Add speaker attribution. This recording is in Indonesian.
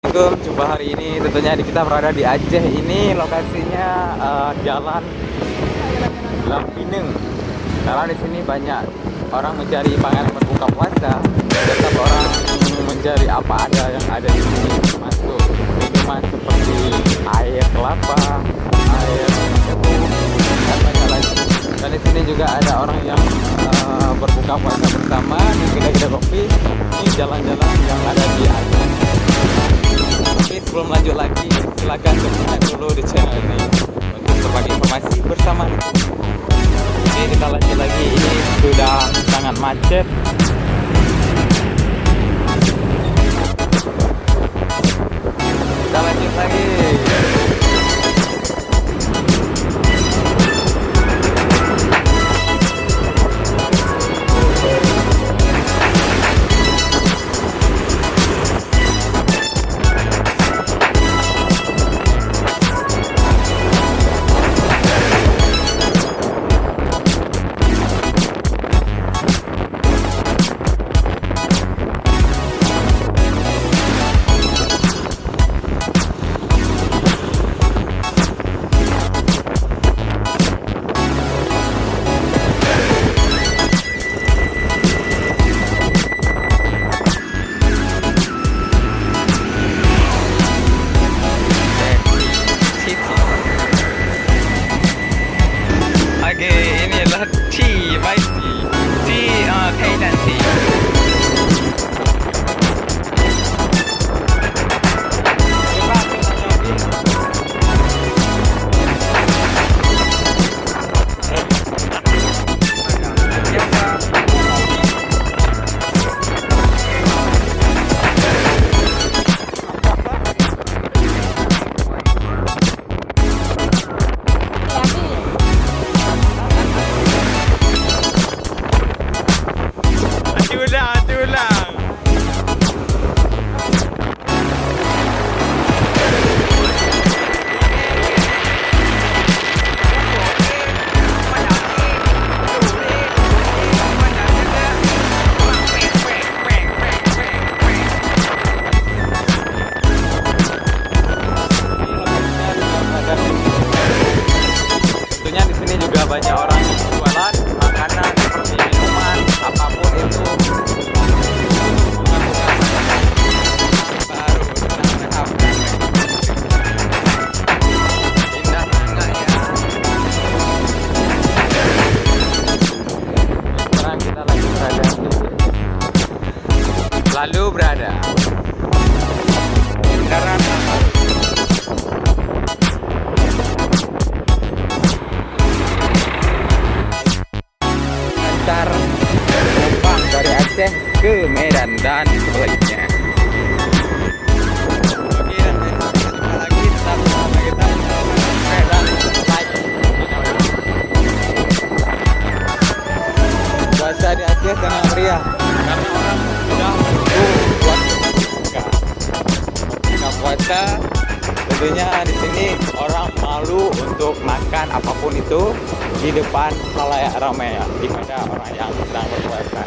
Speaker 1: Assalamualaikum, jumpa hari ini tentunya kita berada di Aceh. Ini lokasinya Jalan Lampineng. Karena di sini banyak orang mencari panganan berbuka puasa, tetap orang mencari apa ada yang ada di sini, masuk minuman seperti air kelapa, air tebu, dan banyak lagi. Dan di sini juga ada orang yang berbuka puasa bersama di kedai-kedai kopi. Ini jalan-jalan yang ada di Aceh. Tapi sebelum lanjut lagi, silakan subscribe dulu di channel ini untuk berbagi informasi bersama. Oke, kita lanjut lagi. Ini sudah sangat macet. Kita lanjut lagi. Oke, ini adalah tea, white tea, Thailand tea. Tulang. Tentunya di sini juga banyak orang yang jualan makanan seperti minuman, apapun itu. Lalu berada kendaraan antar penumpang dari Aceh ke Medan dan sebaliknya. Oke, dan jumpa lagi tetap bersama kita dan like. Puasa di Aceh sangat meriah karena orang sudah menunggu waktu buka puasa. Tentunya di sini orang malu untuk makan apapun itu di depan khalayak ramai, di mana orang yang sedang berpuasa.